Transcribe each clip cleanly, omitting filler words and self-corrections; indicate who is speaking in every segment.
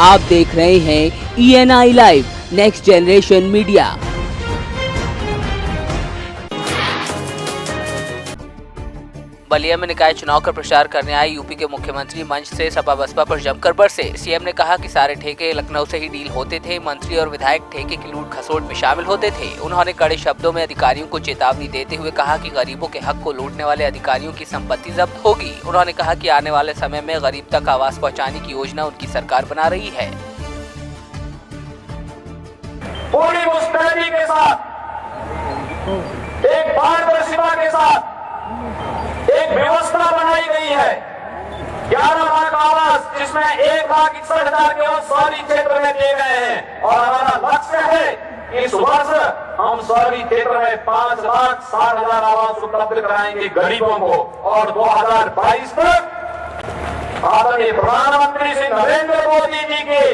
Speaker 1: आप देख रहे हैं ENI live next generation media. Ballia में निकाय चुनाव का प्रचार करने आए यूपी के मुख्यमंत्री मंच से सपा बसपा पर जमकर बरसे। सीएम ने कहा कि सारे ठेके लखनऊ से ही डील होते थे, मंत्री और विधायक ठेके की लूट खसोट में शामिल होते थे। उन्होंने कड़े शब्दों में अधिकारियों को चेतावनी देते हुए कहा कि गरीबों के हक को लूटने वाले अधिकारियों की संपत्ति जब्त होगी। उन्होंने कहा कि आने वाले समय में गरीब तक आवास पहुँचाने की योजना उनकी सरकार बना रही है।
Speaker 2: पूरी मुस्तैदी के साथ, एक पारदर्शिता के साथ एक व्यवस्था बनाई गई है। 11 लाख आवास, जिसमें 1,61,000 केवल शहरी क्षेत्र में दिए गए हैं और हमारा लक्ष्य है कि इस वर्ष हम शहरी क्षेत्र में 5,60,000 आवास उपलब्ध कराएंगे गरीबों को और 2022 तक आदरणीय प्रधानमंत्री श्री नरेंद्र मोदी जी की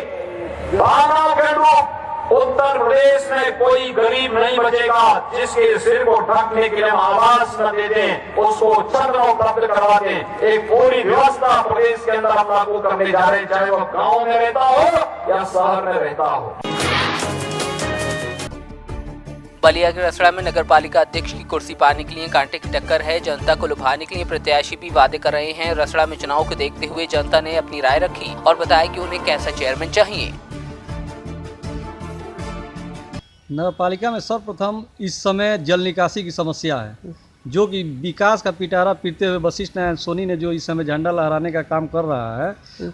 Speaker 2: भावनाओं के अनुरूप उत्तर प्रदेश में कोई गरीब नहीं बचेगा जिसके सिर को ढकने के लिए हम आवास न दे दें, उसको छत उपलब्ध करवा दें। एक पूरी व्यवस्था प्रदेश के अंदर हम लागू करने जा रहे हैं, चाहे वो गांव में रहता हो या शहर में रहता हो।
Speaker 1: बलिया के रसड़ा में नगर पालिका अध्यक्ष की कुर्सी पाने के लिए कांटे की टक्कर है। जनता को लुभाने के लिए प्रत्याशी भी वादे कर रहे हैं। रसड़ा में चुनाव को देखते हुए जनता ने अपनी राय रखी और बताया कि उन्हें कैसा चेयरमैन चाहिए।
Speaker 3: नगर पालिका में सर्वप्रथम इस समय जल निकासी की समस्या है, जो कि विकास का पिटारा पीटते हुए वशिष्ठ नारायण सोनी ने जो इस समय झंडा लहराने का काम कर रहा है,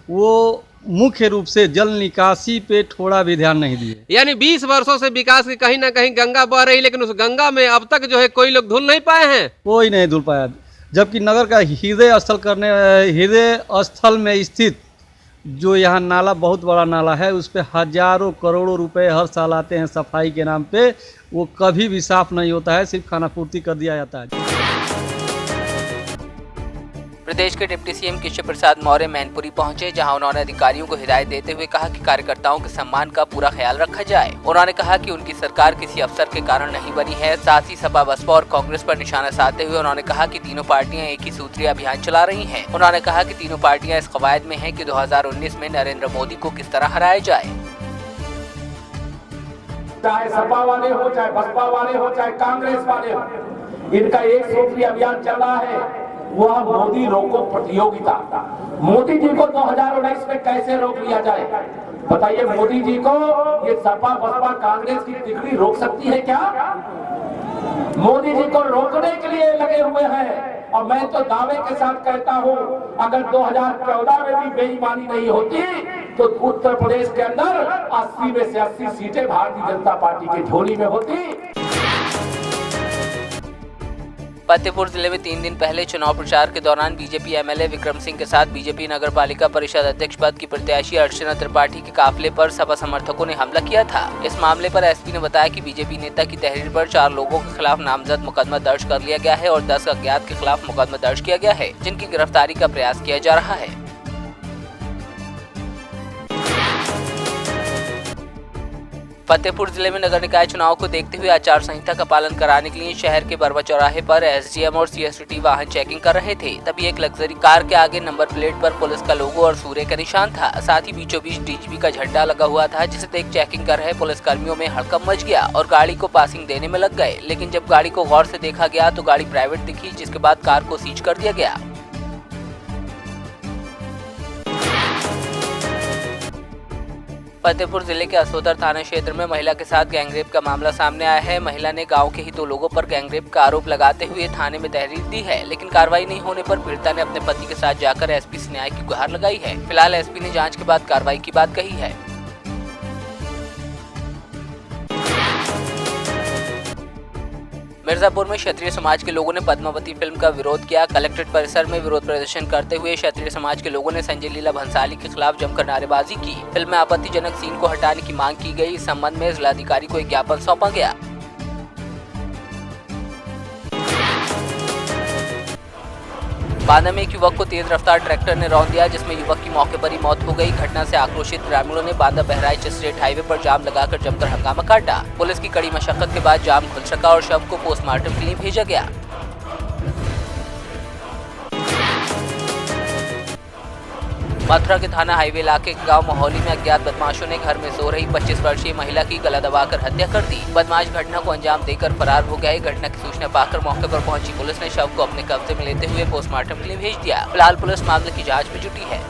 Speaker 3: वो मुख्य रूप से जल निकासी पे थोड़ा भी ध्यान नहीं दिए।
Speaker 4: यानी 20 वर्षों से विकास की कहीं ना कहीं गंगा बह रही, लेकिन उस गंगा में अब तक जो है कोई लोग धुल नहीं पाए हैं,
Speaker 3: कोई नहीं धुल पाया। जबकि नगर का हृदय स्थल में स्थित जो यहाँ नाला, बहुत बड़ा नाला है, उस पर हजारों करोड़ों रुपए हर साल आते हैं सफाई के नाम पे, वो कभी भी साफ नहीं होता है, सिर्फ खाना पूर्ति कर दिया जाता है।
Speaker 1: प्रदेश के डिप्टी सीएम केशव प्रसाद मौर्य मैनपुरी पहुंचे, जहां उन्होंने अधिकारियों को हिदायत देते हुए कहा कि कार्यकर्ताओं के सम्मान का पूरा ख्याल रखा जाए। उन्होंने कहा कि उनकी सरकार किसी अफसर के कारण नहीं बनी है। साथ ही सपा बसपा और कांग्रेस पर निशाना साधते हुए उन्होंने कहा कि तीनों पार्टियां एक ही सूत्रीय अभियान चला रही हैं। उन्होंने कहा कि तीनों पार्टियां इस कवायद में हैं कि 2019 में नरेंद्र मोदी को किस तरह हराया जाए।
Speaker 2: चाहे सपा वाले हो, चाहे बसपा वाले हो, चाहे कांग्रेस वाले हो, इनका एक सूत्रीय अभियान चल रहा है, वह मोदी रोको प्रतियोगिता। मोदी जी को 2019 में कैसे रोक लिया जाए? बताइए, मोदी जी को ये सपा बसपा कांग्रेस की तिकड़ी रोक सकती है क्या? मोदी जी को रोकने के लिए लगे हुए हैं। और मैं तो दावे के साथ कहता हूं, अगर 2014 में भी बेईमानी नहीं होती तो उत्तर प्रदेश के अंदर 80 में से 80 सीटें भारतीय जनता पार्टी की झोली में होती।
Speaker 1: फतेहपुर जिले में 3 दिन पहले चुनाव प्रचार के दौरान बीजेपी एमएलए विक्रम सिंह के साथ बीजेपी नगर पालिका परिषद अध्यक्ष पद की प्रत्याशी अर्चना त्रिपाठी के काफिले पर सपा समर्थकों ने हमला किया था। इस मामले पर एसपी ने बताया कि बीजेपी नेता की तहरीर पर 4 लोगों के खिलाफ नामजद मुकदमा दर्ज कर लिया गया है और 10 अज्ञात के खिलाफ मुकदमा दर्ज किया गया है, जिनकी गिरफ्तारी का प्रयास किया जा रहा है। फतेहपुर जिले में नगर निकाय चुनाव को देखते हुए आचार संहिता का पालन कराने के लिए शहर के बरवा चौराहे पर एसडीएम और सीएसटी वाहन चेकिंग कर रहे थे। तभी एक लग्जरी कार के आगे नंबर प्लेट पर पुलिस का लोगो और सूर्य का निशान था। साथ ही बीचों बीच डीजीपी का झंडा लगा हुआ था, जिसे देख चेकिंग कर रहे पुलिस कर्मियों में हड़कंप मच गया और गाड़ी को पासिंग देने में लग गए। लेकिन जब गाड़ी को गौर से देखा गया तो गाड़ी प्राइवेट दिखी, जिसके बाद कार को सीज कर दिया गया। फतेहपुर जिले के असोदर थाना क्षेत्र में महिला के साथ गैंगरेप का मामला सामने आया है। महिला ने गांव के ही 2 लोगों पर गैंगरेप का आरोप लगाते हुए थाने में तहरीर दी है, लेकिन कार्रवाई नहीं होने पर पीड़िता ने अपने पति के साथ जाकर एसपी से न्याय की गुहार लगाई है। फिलहाल एसपी ने जांच के बाद कार्रवाई की बात कही है। मिर्जापुर में क्षत्रिय समाज के लोगों ने पद्मावती फिल्म का विरोध किया। कलेक्ट्रेट परिसर में विरोध प्रदर्शन करते हुए क्षत्रिय समाज के लोगों ने संजय लीला भंसाली के खिलाफ जमकर नारेबाजी की। फिल्म में आपत्तिजनक सीन को हटाने की मांग की गई। इस संबंध में जिलाधिकारी को एक ज्ञापन सौंपा गया। बांदा में एक युवक को तेज रफ्तार ट्रैक्टर ने रौंद दिया, जिसमें युवक की मौके पर ही मौत हो गई। घटना से आक्रोशित ग्रामीणों ने बांदा बहराइच स्टेट हाईवे पर जाम लगाकर जमकर हंगामा काटा। पुलिस की कड़ी मशक्कत के बाद जाम खुल सका और शव को पोस्टमार्टम के लिए भेजा गया। मथुरा के थाना हाईवे इलाके के गांव मोहौली में अज्ञात बदमाशों ने घर में सो रही 25 वर्षीय महिला की गला दबाकर हत्या कर दी। बदमाश घटना को अंजाम देकर फरार हो गए। घटना की सूचना पाकर मौके पर पहुंची पुलिस ने शव को अपने कब्जे में लेते हुए पोस्टमार्टम के लिए भेज दिया। फिलहाल पुलिस मामले की जाँच में जुटी है।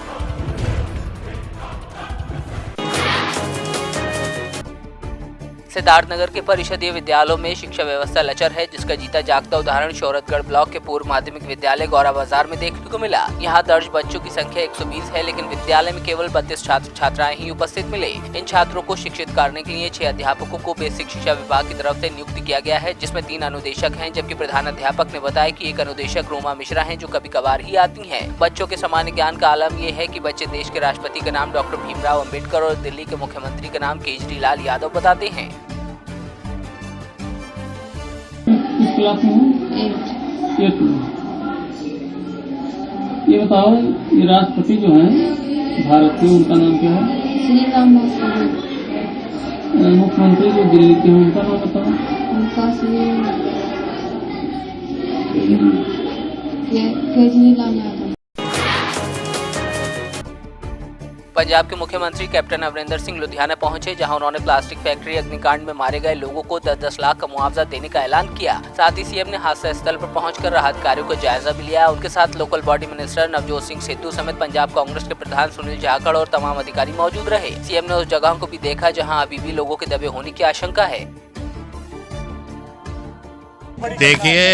Speaker 1: सिद्धार्थनगर के परिषदीय विद्यालयों में शिक्षा व्यवस्था लचर है, जिसका जीता जागता उदाहरण शौहरतगढ़ ब्लॉक के पूर्व माध्यमिक विद्यालय गौरा बाजार में देखने को मिला। यहाँ दर्ज बच्चों की संख्या 120 है, लेकिन विद्यालय में केवल 32 छात्र छात्राएं ही उपस्थित मिले। इन छात्रों को शिक्षित करने के लिए 6 अध्यापकों को बेसिक शिक्षा विभाग की तरफ से नियुक्त किया गया है, जिसमें 3 अनुदेशक हैं, जबकि प्रधान अध्यापक ने बताया कि एक अनुदेशक रोमा मिश्रा है, जो कभी कभार ही आती है। बच्चों के सामान्य ज्ञान का आलम ये है कि बच्चे देश के राष्ट्रपति का नाम डॉक्टर भीमराव अम्बेडकर और दिल्ली के मुख्यमंत्री का नाम केजरीलाल यादव बताते हैं।
Speaker 5: क्लास में 8 में। ये बताओ, ये राष्ट्रपति जो हैं भारत के, उनका नाम क्या है?
Speaker 6: श्री राम बोस।
Speaker 5: मुख्यमंत्री जो दिल्ली के हैं, उनका नाम बताओ।
Speaker 6: उनका श्री केजरीलाल यादव।
Speaker 1: पंजाब के मुख्यमंत्री कैप्टन अमरिंदर सिंह लुधियाना पहुंचे, जहां उन्होंने प्लास्टिक फैक्ट्री अग्निकांड में मारे गए लोगों को 10-10 लाख का मुआवजा देने का ऐलान किया। साथ ही सीएम ने हादसा स्थल पर पहुंचकर राहत कार्यों का जायजा भी लिया। उनके साथ local body minister Navjot Singh Sidhu समेत पंजाब कांग्रेस के प्रधान सुनील जाखड़ और तमाम अधिकारी मौजूद रहे। सीएम ने उस जगह को भी देखा जहाँ अभी भी लोगों के दबे होने की आशंका है।
Speaker 7: देखिए,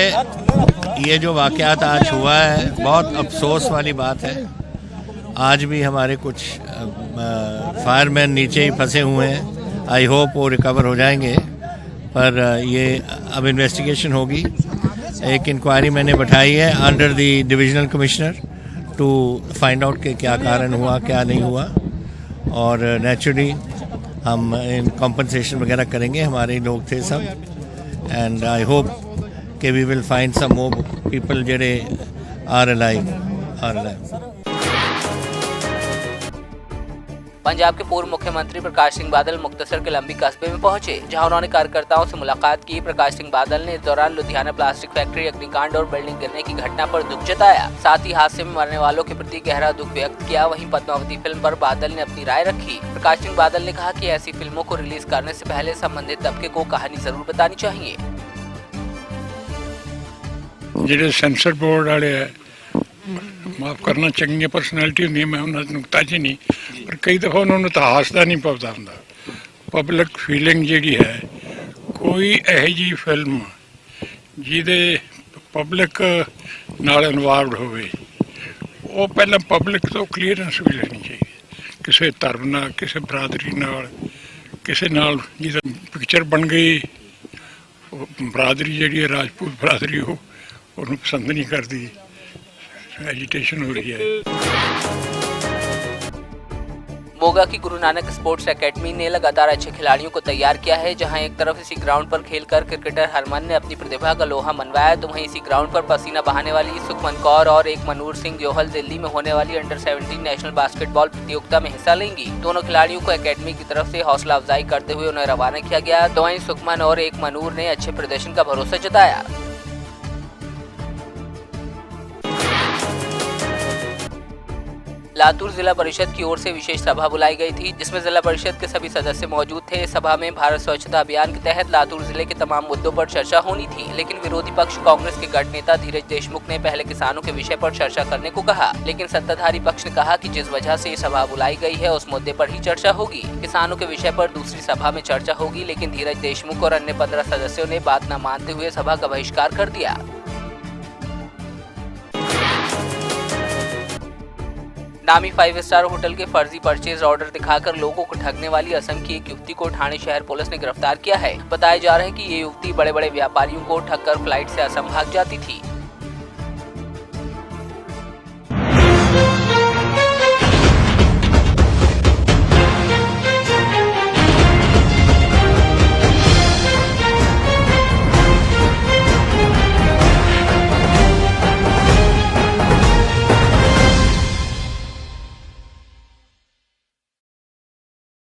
Speaker 7: ये जो वाकयात आज हुआ है, बहुत अफसोस वाली बात है। आज भी हमारे कुछ फायरमैन नीचे ही फंसे हुए हैं। आई होप वो रिकवर हो जाएंगे, पर ये अब इन्वेस्टिगेशन होगी। एक इंक्वायरी मैंने बैठाई है under the divisional commissioner to find out के क्या कारण हुआ, क्या नहीं हुआ, और नेचुरली हम इन कॉम्पनसेशन वगैरह करेंगे। हमारे लोग थे सब, एंड आई होप कि we will find some more people जेडे आर अलाइव।
Speaker 1: पंजाब के पूर्व मुख्यमंत्री प्रकाश सिंह बादल मुक्तसर के लंबी कस्बे में पहुंचे, जहां उन्होंने कार्यकर्ताओं से मुलाकात की। प्रकाश सिंह बादल ने इस दौरान लुधियाना प्लास्टिक फैक्ट्री अग्निकांड और बिल्डिंग गिरने की घटना पर दुख जताया। साथ ही हादसे में मरने वालों के प्रति गहरा दुख व्यक्त किया। वहीं पद्मावती फिल्म पर बादल ने अपनी राय रखी। प्रकाश सिंह बादल ने कहा कि ऐसी फिल्मों को रिलीज करने से पहले संबंधित तबके को कहानी जरूर बतानी चाहिए।
Speaker 8: ਜਿਹੜੇ ਸੈਂਸਰ ਬੋਰਡ ਵਾਲੇ ਹੈ, ਮਾਫ ਕਰਨਾ, ਚੰਗੀਆਂ ਪਰਸਨੈਲਿਟੀ ਹੁੰਦੀਆਂ, ਮੈਂ ਉਹਨਾਂ ਨੂੰ ਨੁਕਤਾਚੀ ਨਹੀਂ, ਪਰ ਕਈ ਦਫਾ ਉਹਨਾਂ ਨੂੰ ਇਤਿਹਾਸ ਦਾ ਨਹੀਂ ਪਤਾ ਹੁੰਦਾ। ਪਬਲਿਕ ਫੀਲਿੰਗ ਜਿਹੜੀ ਹੈ, ਕੋਈ ਇਹੋ ਜਿਹੀ ਫਿਲਮ ਜਿਹਦੇ ਪਬਲਿਕ ਨਾਲ ਇਨਵੋਲਵਡ ਹੋਵੇ, ਉਹ ਪਹਿਲਾਂ ਪਬਲਿਕ ਤੋਂ ਕਲੀਅਰੈਂਸ ਵੀ ਲੈਣੀ ਚਾਹੀਦੀ। ਕਿਸੇ ਧਰਮ ਨਾਲ, ਕਿਸੇ ਬਰਾਦਰੀ ਨਾਲ, ਕਿਸੇ ਨਾਲ ਜਿਹਦਾ ਪਿਕਚਰ ਬਣ ਗਈ, ਉਹ ਬਰਾਦਰੀ ਜਿਹੜੀ ਹੈ, ਰਾਜਪੂਤ ਬਰਾਦਰੀ, ਉਹ ਉਹਨੂੰ ਪਸੰਦ ਨਹੀਂ ਕਰਦੀ, एजिटेशन हो रही है।
Speaker 1: मोगा की गुरु नानक स्पोर्ट्स एकेडमी ने लगातार अच्छे खिलाड़ियों को तैयार किया है। जहां एक तरफ इसी ग्राउंड पर खेलकर क्रिकेटर हरमन ने अपनी प्रतिभा का लोहा मनवाया, तो वहीं इसी ग्राउंड पर पसीना बहाने वाली सुखमन कौर और एक मनूर सिंह जोहल दिल्ली में होने वाली अंडर 17 नेशनल बास्केटबॉल प्रतियोगिता में हिस्सा लेंगी। दोनों खिलाड़ियों को एकेडमी की तरफ से हौसला अफजाई करते हुए उन्हें रवाना किया गया। तो वहीं सुखमन और एक मनूर ने अच्छे प्रदर्शन का भरोसा जताया। लातूर जिला परिषद की ओर से विशेष सभा बुलाई गई थी, जिसमें जिला परिषद के सभी सदस्य मौजूद थे। सभा में भारत स्वच्छता अभियान के तहत लातूर जिले के तमाम मुद्दों पर चर्चा होनी थी, लेकिन विरोधी पक्ष कांग्रेस के गढ़ नेता धीरज देशमुख ने पहले किसानों के विषय पर चर्चा करने को कहा, लेकिन सत्ताधारी पक्ष ने कहा कि जिस वजह से ये सभा बुलाई गई है उस मुद्दे पर ही चर्चा होगी। किसानों के विषय पर दूसरी सभा में चर्चा होगी, लेकिन धीरज देशमुख और अन्य 15 सदस्यों ने बात न मानते हुए सभा का बहिष्कार कर दिया। नामी 5 स्टार होटल के फर्जी परचेज ऑर्डर दिखाकर लोगों को ठगने वाली असम की एक युवती को ठाणे शहर पुलिस ने गिरफ्तार किया है। बताया जा रहा है कि ये युवती बड़े बड़े व्यापारियों को ठगकर फ्लाइट से असम भाग जाती थी।